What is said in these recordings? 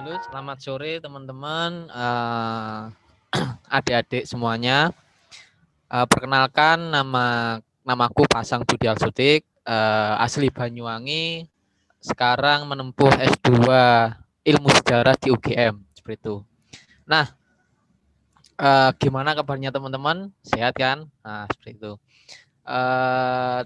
Halo, selamat sore teman-teman, adik-adik semuanya. Perkenalkan namaku Pasang Budi Alsutik, asli Banyuwangi. Sekarang menempuh S2 Ilmu Sejarah di UGM, seperti itu. Nah, gimana kabarnya teman-teman? Sehat kan? Nah, seperti itu.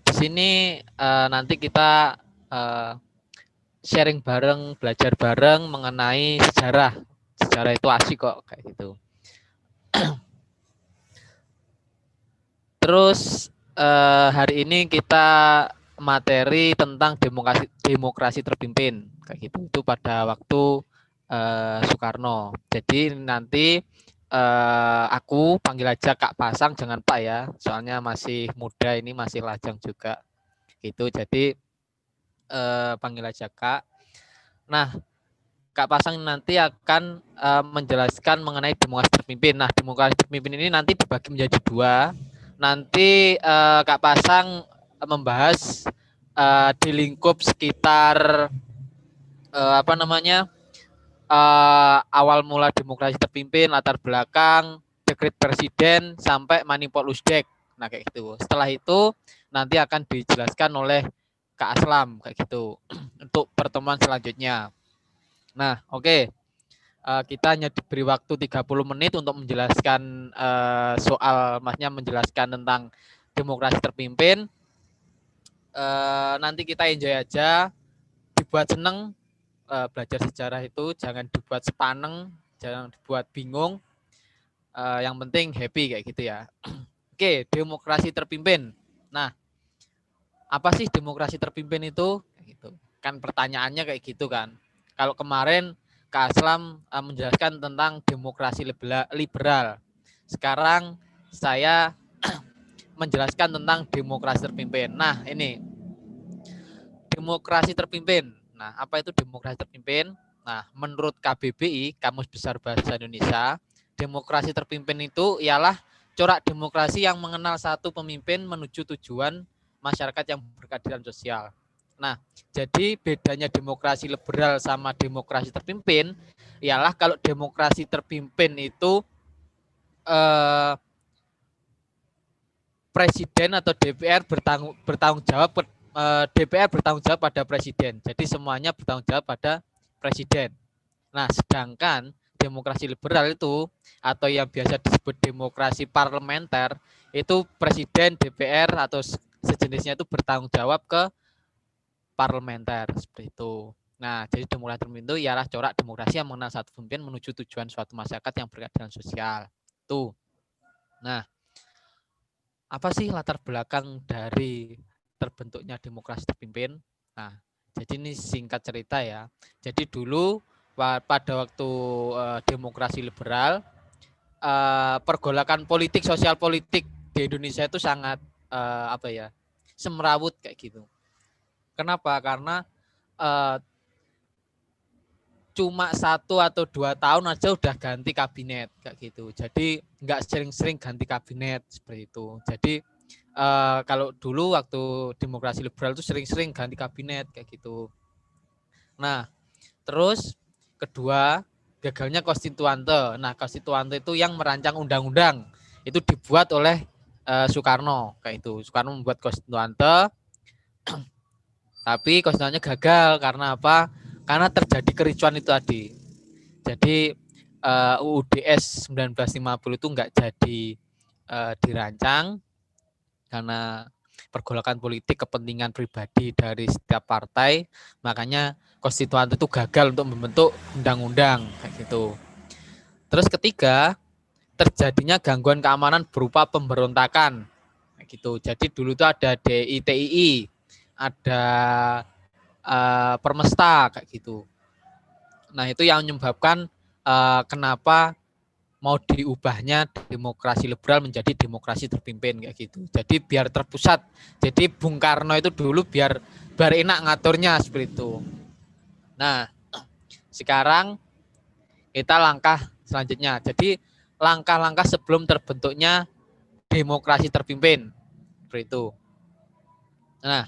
Di sini nanti kita sharing bareng, belajar bareng mengenai sejarah. Sejarah itu asik kok kayak gitu. Terus hari ini kita materi tentang demokrasi terpimpin kayak gitu. Itu pada waktu Soekarno. Jadi nanti aku panggil aja Kak Pasang, jangan Pak ya. Soalnya masih muda ini, masih lajang juga. Gitu. Jadi panggil aja Kak. Nah, Kak Pasang nanti akan menjelaskan mengenai demokrasi terpimpin. Nah, demokrasi terpimpin ini nanti dibagi menjadi dua. Nanti Kak Pasang membahas di lingkup sekitar apa namanya awal mula demokrasi terpimpin, latar belakang, dekret presiden sampai Manipol Usdek. Nah kayak gitu. Setelah itu nanti akan dijelaskan oleh Kak Aslam kayak gitu untuk pertemuan selanjutnya. Nah oke. Kita hanya diberi waktu 30 menit untuk menjelaskan soal, maksudnya menjelaskan tentang demokrasi terpimpin. Nanti kita enjoy aja, dibuat seneng. Belajar sejarah itu jangan dibuat sepaneng, jangan dibuat bingung. Yang penting happy kayak gitu ya. Oke, demokrasi terpimpin. Nah, apa sih demokrasi terpimpin itu? Gitu. Kan pertanyaannya kayak gitu kan. Kalau kemarin Kak Aslam menjelaskan tentang demokrasi liberal. Sekarang saya menjelaskan tentang demokrasi terpimpin. Nah, ini demokrasi terpimpin. Nah, apa itu demokrasi terpimpin? Nah, menurut KBBI, Kamus Besar Bahasa Indonesia, demokrasi terpimpin itu ialah corak demokrasi yang mengenal satu pemimpin menuju tujuan masyarakat yang berkeadilan sosial. Nah, jadi bedanya demokrasi liberal sama demokrasi terpimpin ialah kalau demokrasi terpimpin itu presiden atau DPR bertanggung jawab DPR bertanggung jawab pada presiden. Jadi semuanya bertanggung jawab pada presiden. Nah, sedangkan demokrasi liberal itu atau yang biasa disebut demokrasi parlementer itu presiden, DPR atau sejenisnya itu bertanggung jawab ke parlementer seperti itu. Nah, jadi demokrasi terpimpin itu ialah corak demokrasi yang mengenal satu pemimpin menuju tujuan suatu masyarakat yang berkeadilan sosial. Tuh. Nah, apa sih latar belakang dari terbentuknya demokrasi terpimpin? Nah, jadi ini singkat cerita ya. Jadi dulu pada waktu demokrasi liberal, pergolakan politik, sosial politik di Indonesia itu sangat apa ya, semrawut kayak gitu. Kenapa? Karena eh, cuma 1 atau 2 tahun aja udah ganti kabinet kayak gitu. Jadi nggak sering-sering ganti kabinet seperti itu. Jadi kalau dulu waktu demokrasi liberal itu sering-sering ganti kabinet kayak gitu. Nah, terus kedua, gagalnya konstituante. Nah, konstituante itu yang merancang undang-undang. Itu dibuat oleh Soekarno kayak itu. Soekarno membuat konstituante, tapi konstituantnya gagal karena apa? Karena terjadi kericuan itu tadi. Jadi UUDS 1950 itu enggak jadi dirancang karena pergolakan politik, kepentingan pribadi dari setiap partai, makanya konstituante itu gagal untuk membentuk undang-undang kayak gitu. Terus ketiga, terjadinya gangguan keamanan berupa pemberontakan kayak gitu. Jadi dulu itu ada DITII, ada Permesta kayak gitu. Nah, itu yang menyebabkan kenapa mau diubahnya demokrasi liberal menjadi demokrasi terpimpin kayak gitu. Jadi biar terpusat. Jadi Bung Karno itu dulu biar enak ngaturnya seperti itu. Nah, sekarang kita langkah selanjutnya. Jadi langkah-langkah sebelum terbentuknya demokrasi terpimpin seperti itu. Nah,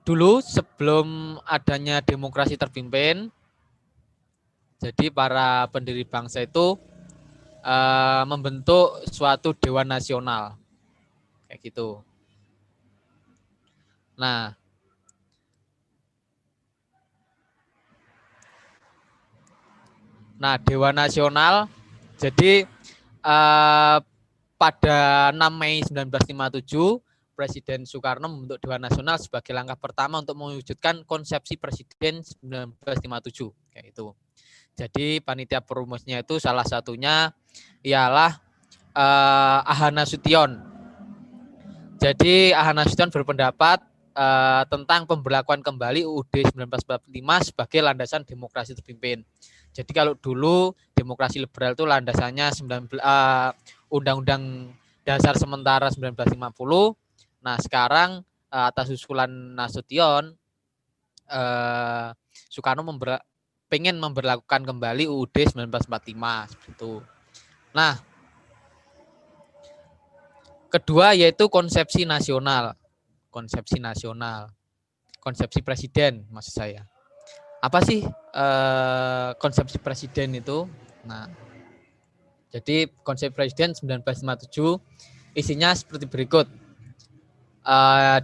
dulu sebelum adanya demokrasi terpimpin, Jadi para pendiri bangsa itu membentuk suatu dewan nasional kayak gitu. Nah, dewan nasional jadi pada 6 Mei 1957 Presiden Soekarno membentuk Dewan Nasional sebagai langkah pertama untuk mewujudkan konsepsi Presiden 1957 kayak itu. Jadi panitia perumusnya itu salah satunya ialah Ahana Sution. Jadi Ahana Sution berpendapat tentang pemberlakuan kembali UUD 1945 sebagai landasan demokrasi terpimpin. Jadi kalau dulu demokrasi liberal itu landasannya Undang-Undang Dasar Sementara 1950. Nah sekarang atas usulan Nasution, Soekarno pengen memberlakukan kembali UUD 1945 seperti itu. Nah, kedua yaitu konsepsi nasional. Konsepsi nasional. Konsepsi presiden maksud saya. Apa sih konsepsi presiden itu? Nah, jadi konsep presiden 1957 isinya seperti berikut.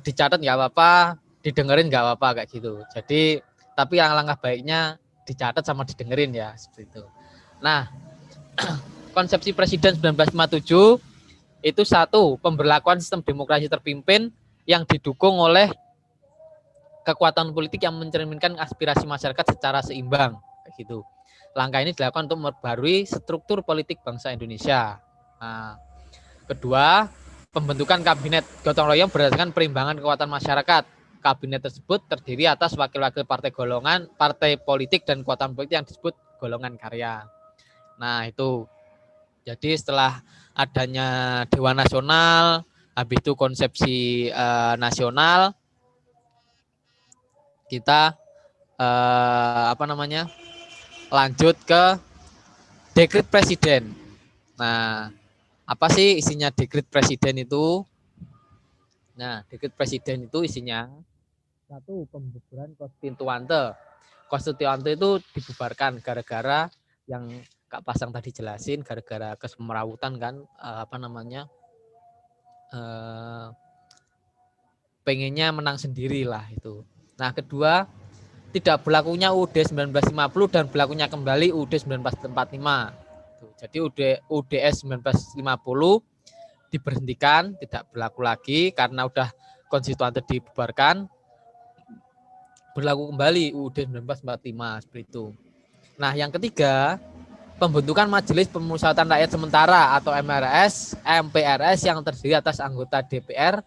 Dicatat nggak apa-apa, didengerin nggak apa-apa kayak gitu. Jadi tapi yang langkah baiknya dicatat sama didengerin ya seperti itu. Nah, konsepsi presiden 1957 itu satu, pemberlakuan sistem demokrasi terpimpin yang didukung oleh kekuatan politik yang mencerminkan aspirasi masyarakat secara seimbang kayak gitu. Langkah ini dilakukan untuk memperbarui struktur politik bangsa Indonesia. Nah, kedua, pembentukan kabinet gotong royong berdasarkan perimbangan kekuatan masyarakat. Kabinet tersebut terdiri atas wakil-wakil partai politik dan kekuatan politik yang disebut golongan karya. Nah, itu. Jadi setelah adanya Dewan Nasional, habis itu konsepsi nasional, kita lanjut ke dekret presiden. Nah, apa sih isinya dekret presiden itu? Nah, dekret presiden itu isinya satu, pembubaran konstituante. Konstituante itu dibubarkan gara-gara yang Kak Pasang tadi jelasin, gara-gara kesemerawutan kan, pengennya menang sendiri lah itu. Nah, kedua, tidak berlakunya UUD 1950 dan berlakunya kembali UUD 1945. Jadi UDS 1950 diberhentikan, tidak berlaku lagi karena udah konstituante dibubarkan, berlaku kembali UUD 1945 seperti itu. Nah, yang ketiga, pembentukan Majelis Pemusyawaratan Rakyat Sementara atau MPRS yang terdiri atas anggota DPR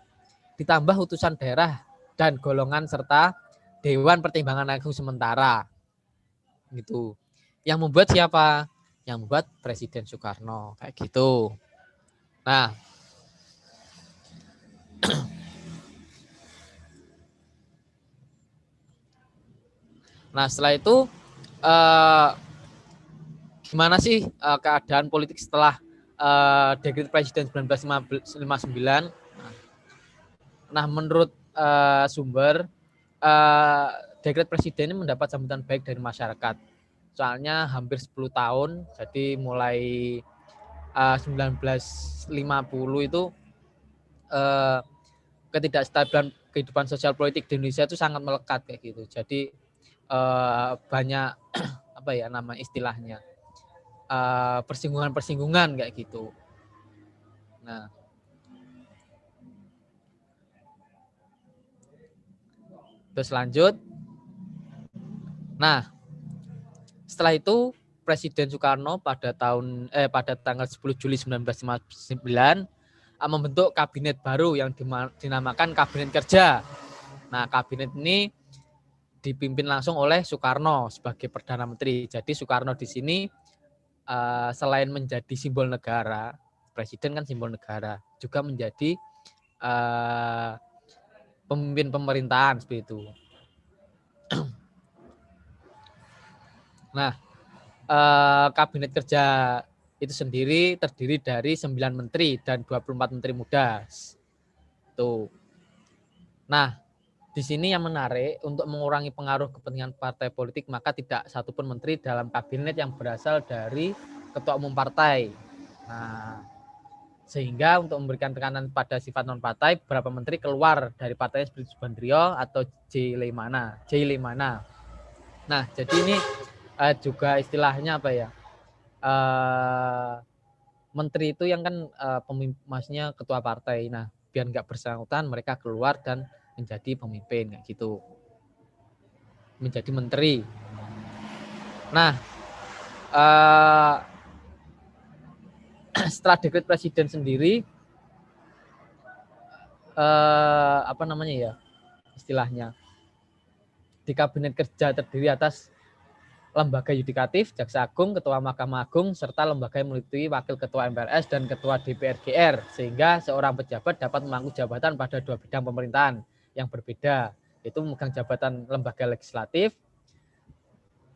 ditambah utusan daerah dan golongan serta Dewan Pertimbangan Agung Sementara. Gitu. Yang membuat siapa? Yang membuat Presiden Soekarno kayak gitu. Nah, setelah itu gimana sih keadaan politik setelah dekret Presiden 1959? Nah, menurut sumber dekret Presiden ini mendapat sambutan baik dari masyarakat. Soalnya hampir 10 tahun, jadi mulai 1950 itu ketidakstabilan kehidupan sosial politik di Indonesia itu sangat melekat kayak gitu. Jadi banyak apa ya nama istilahnya persinggungan kayak gitu. Nah, terus lanjut. Nah, setelah itu Presiden Soekarno pada tanggal 10 Juli 1959 membentuk kabinet baru yang dinamakan Kabinet Kerja. Nah, kabinet ini dipimpin langsung oleh Soekarno sebagai Perdana Menteri. Jadi Soekarno di sini selain menjadi simbol negara, presiden kan simbol negara, juga menjadi pemimpin pemerintahan seperti itu. Nah, kabinet kerja itu sendiri terdiri dari 9 menteri dan 24 menteri muda. Tuh. Nah, Di sini yang menarik, untuk mengurangi pengaruh kepentingan partai politik, maka tidak satupun menteri dalam kabinet yang berasal dari ketua umum partai. Nah, sehingga untuk memberikan tekanan pada sifat non partai, beberapa menteri keluar dari partai seperti Subandrio atau J. Leimana. Nah, jadi ini juga istilahnya apa ya? Menteri itu yang kan maksudnya ketua partai. Nah, biar nggak bersangkutan, mereka keluar dan menjadi pemimpin kayak gitu, menjadi menteri. Nah, setelah dekret presiden sendiri, apa namanya ya istilahnya, di kabinet kerja terdiri atas lembaga yudikatif, jaksa agung, ketua mahkamah agung, serta lembaga yang meliputi wakil ketua MPRS dan ketua DPR GR, sehingga seorang pejabat dapat memangku jabatan pada 2 bidang pemerintahan yang berbeda, yaitu memegang jabatan lembaga legislatif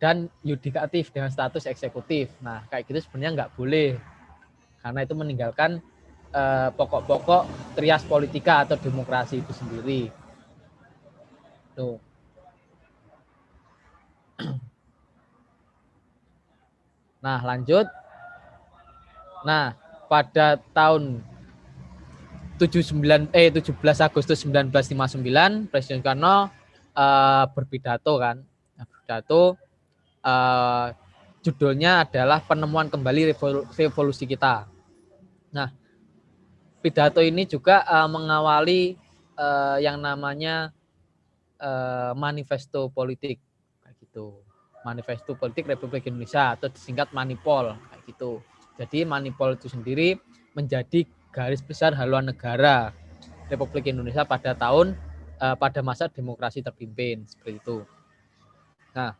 dan yudikatif dengan status eksekutif. Nah, kayak gitu sebenarnya nggak boleh, karena itu meninggalkan pokok-pokok trias politika atau demokrasi itu sendiri. Tuh. Nah, lanjut. Nah, pada tahun 17 Agustus 1959 Presiden Soekarno berpidato kan. Berpidato judulnya adalah penemuan kembali revolusi kita. Nah, pidato ini juga mengawali yang namanya manifesto politik kayak gitu. Manifesto politik Republik Indonesia atau disingkat Manipol kayak gitu. Jadi Manipol itu sendiri menjadi garis besar haluan negara Republik Indonesia pada masa demokrasi terpimpin seperti itu. Nah,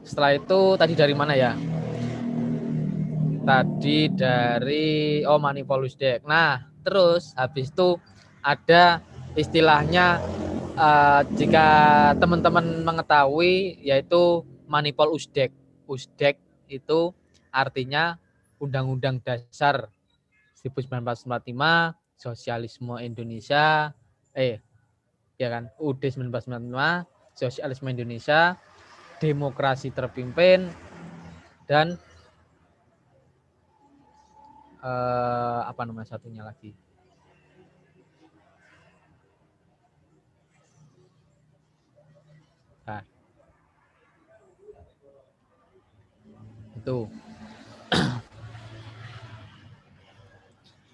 setelah itu tadi dari mana ya? Tadi dari Manipol Usdek. Nah, terus habis itu ada istilahnya jika teman-teman mengetahui, yaitu Manipol Usdek. Usdek itu artinya Undang-Undang Dasar 1945, Sosialisme Indonesia, ya kan, UUD 1945, Sosialisme Indonesia, Demokrasi Terpimpin, dan apa namanya satunya lagi? Nah, itu.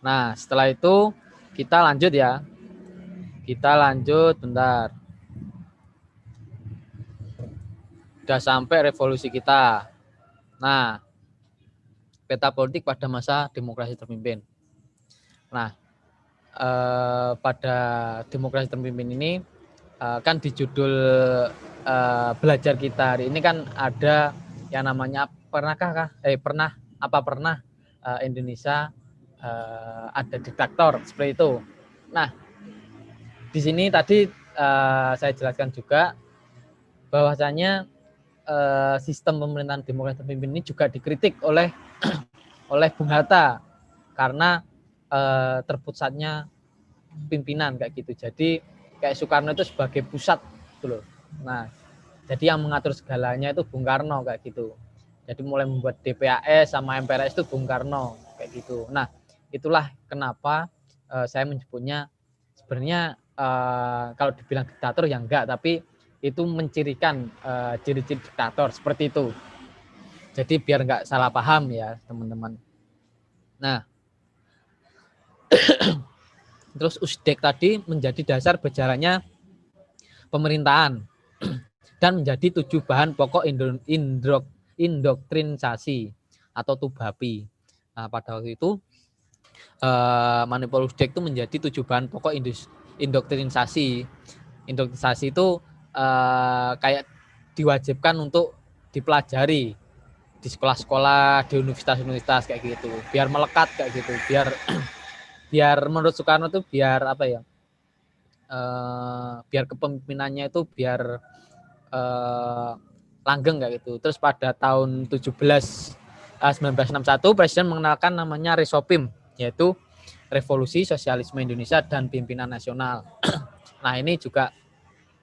Nah, setelah itu kita lanjut ya. Kita lanjut bentar. Udah sampai revolusi kita. Nah, peta politik pada masa demokrasi terpimpin. Nah, pada demokrasi terpimpin ini kan di judul belajar kita hari ini kan ada yang namanya pernah Indonesia ada diktator seperti itu. Nah, di sini tadi saya jelaskan juga bahwasanya sistem pemerintahan demokrasi terpimpin ini juga dikritik oleh Bung Hatta karena terpusatnya pimpinan kayak gitu. Jadi kayak Soekarno itu sebagai pusat gitu loh. Nah, jadi yang mengatur segalanya itu Bung Karno kayak gitu. Jadi mulai membuat DPAS sama MPRS itu Bung Karno kayak gitu. Nah, itulah kenapa saya menyebutnya sebenarnya kalau dibilang diktator ya enggak, tapi itu mencirikan ciri-ciri diktator seperti itu. Jadi biar enggak salah paham ya teman-teman. Nah, terus Usdek tadi menjadi dasar berjalannya pemerintahan dan menjadi 7 bahan pokok indoktrinisasi atau TUBAPI. Nah, pada waktu itu Manipol Usdek itu menjadi 7 bahan pokok indoktrinisasi. Indoktrinisasi itu kayak diwajibkan untuk dipelajari di sekolah-sekolah, di universitas-universitas kayak gitu, biar melekat kayak gitu, biar menurut Soekarno tuh biar apa ya? Biar kepemimpinannya itu biar langgeng kayak gitu. Terus pada tahun 1961 Presiden mengenalkan namanya Resopim, yaitu Revolusi Sosialisme Indonesia dan Pimpinan Nasional. Nah, ini juga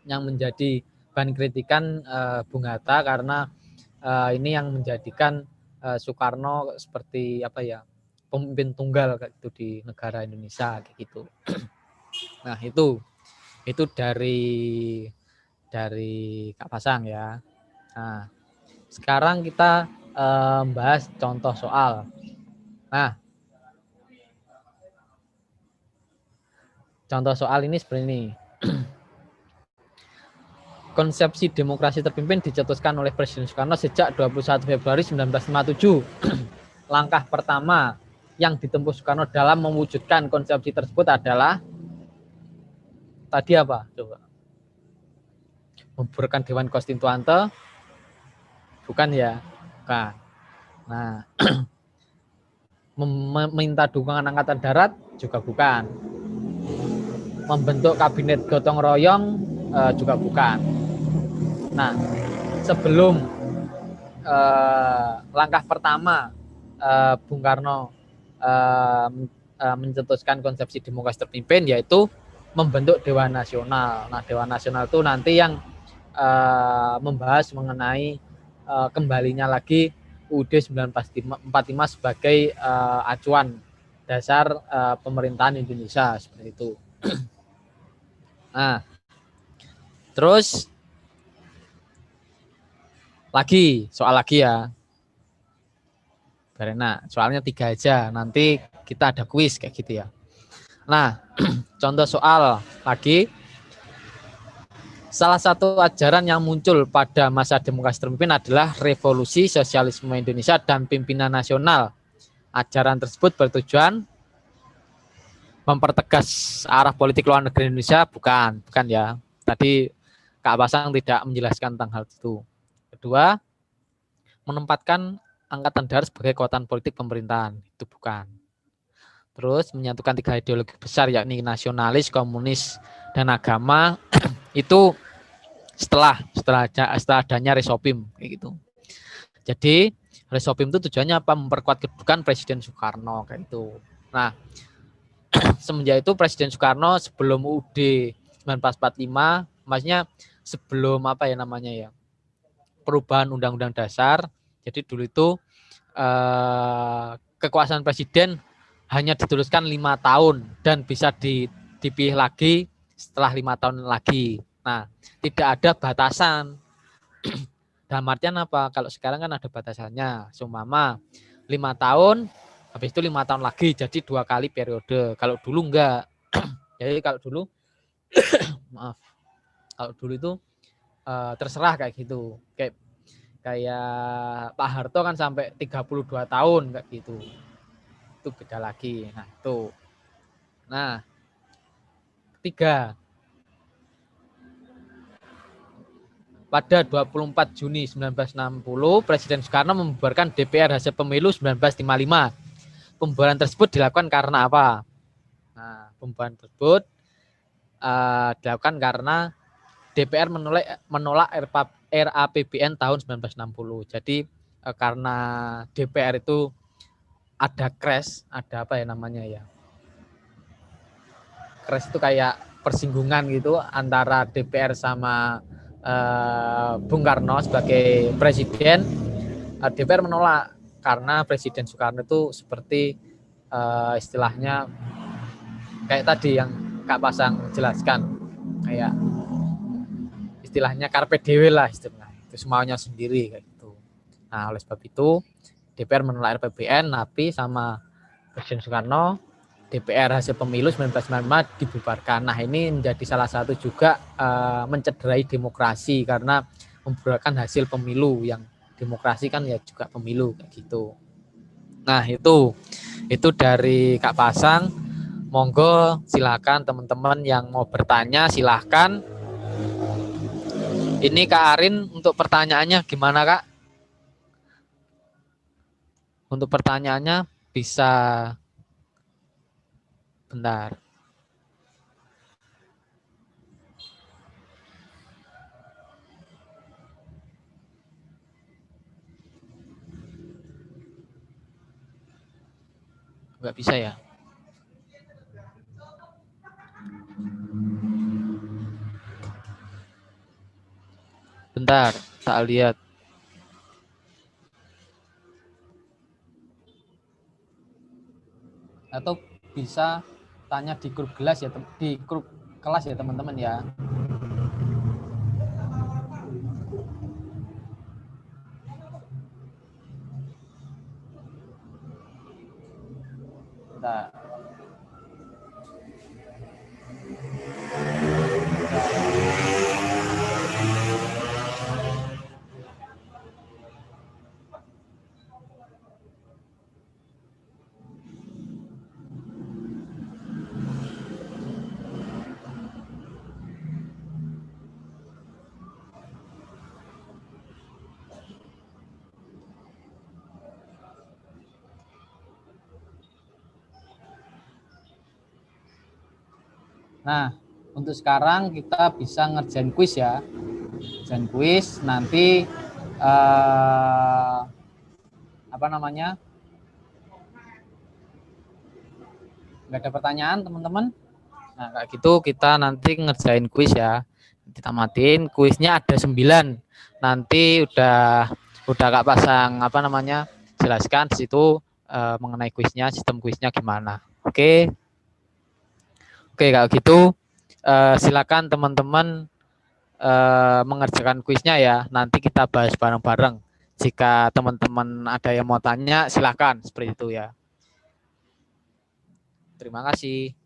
yang menjadi bahan kritikan Bung Hatta karena ini yang menjadikan Soekarno seperti apa ya, pemimpin tunggal gitu di negara Indonesia kayak gitu. Nah, itu dari Kak Pasang ya. Nah, sekarang kita bahas contoh soal. Nah, contoh soal ini seperti ini. Konsepsi demokrasi terpimpin dicetuskan oleh Presiden Soekarno sejak 21 Februari 1957. Langkah pertama yang ditempuh Soekarno dalam mewujudkan konsepsi tersebut adalah tadi apa? Coba. Membubarkan Dewan Konstituante? Bukan ya? Bukan. Nah, meminta dukungan Angkatan Darat? Juga bukan. Membentuk kabinet gotong royong? Juga bukan. Nah, sebelum langkah pertama Bung Karno mencetuskan konsepsi demokrasi terpimpin, yaitu membentuk Dewan Nasional. Nah, Dewan Nasional itu nanti yang membahas mengenai kembalinya lagi UUD 1945 sebagai acuan dasar pemerintahan Indonesia seperti itu. Nah, terus soal lagi ya. Karena soalnya 3 aja, nanti kita ada kuis kayak gitu ya. Nah, contoh soal lagi. Salah satu ajaran yang muncul pada masa demokrasi terpimpin adalah revolusi sosialisme Indonesia dan pimpinan nasional. Ajaran tersebut bertujuan mempertegas arah politik luar negeri Indonesia, bukan ya. Tadi Kak Pasang tidak menjelaskan tentang hal itu. Kedua, menempatkan Angkatan Darat sebagai kekuatan politik pemerintahan, itu bukan. Terus menyatukan 3 ideologi besar yakni nasionalis, komunis, dan agama itu setelah adanya Resopim kayak gitu. Jadi Resopim itu tujuannya apa? Memperkuat kedudukan Presiden Soekarno kayak itu. Nah, semenjak itu Presiden Soekarno sebelum UUD 1945, maksudnya sebelum apa ya namanya ya, perubahan Undang-Undang Dasar. Jadi dulu itu kekuasaan presiden hanya dituliskan 5 tahun dan bisa dipilih lagi setelah 5 tahun lagi. Nah, tidak ada batasan. Dalam artian apa? Kalau sekarang kan ada batasannya. Seumpama 5 tahun, habis itu 5 tahun lagi, jadi 2 kali periode. Kalau dulu enggak. Jadi kalau dulu, maaf, kalau dulu itu terserah kayak gitu. Kayak Pak Harto kan sampai 32 tahun kayak gitu. Itu beda lagi. Nah, itu. Nah, ketiga, pada 24 Juni 1960, Presiden Soekarno membubarkan DPR hasil pemilu 1955. Pembubaran tersebut dilakukan karena apa? Nah, pembubaran tersebut dilakukan karena DPR menolak RAPBN tahun 1960. Jadi karena DPR itu ada crash, ada apa ya namanya ya? Crash itu kayak persinggungan gitu antara DPR sama Bung Karno sebagai presiden. DPR menolak karena Presiden Soekarno itu seperti istilahnya kayak tadi yang Kak Pasang jelaskan, kayak istilahnya carpe diem lah istilahnya, itu semuanya sendiri kayak gitu. Nah, oleh sebab itu DPR menolak RAPBN, tapi sama Presiden Soekarno DPR hasil pemilu 1995 dibubarkan. Nah, ini menjadi salah satu juga mencederai demokrasi karena membubarkan hasil pemilu, yang demokrasi kan ya juga pemilu kayak gitu. Nah, itu dari Kak Pasang. Monggo silakan teman-teman yang mau bertanya silakan. Ini Kak Arin untuk pertanyaannya gimana Kak? Untuk pertanyaannya bisa bentar. Nggak bisa ya? Bentar, tak lihat. Atau bisa tanya di grup kelas ya, di grup kelas ya teman-teman ya. Bentar. Nah, untuk sekarang kita bisa ngerjain kuis ya. Ngerjain kuis nanti apa namanya? Nggak ada pertanyaan teman-teman. Nah, kayak gitu kita nanti ngerjain kuis ya. Kita matiin kuisnya ada 9. Nanti udah Kak pasang apa namanya? Jelaskan di situ mengenai kuisnya, sistem kuisnya gimana. Oke. Oke, kalau gitu silakan teman-teman mengerjakan kuisnya ya. Nanti kita bahas bareng-bareng. Jika teman-teman ada yang mau tanya, silakan seperti itu ya. Terima kasih.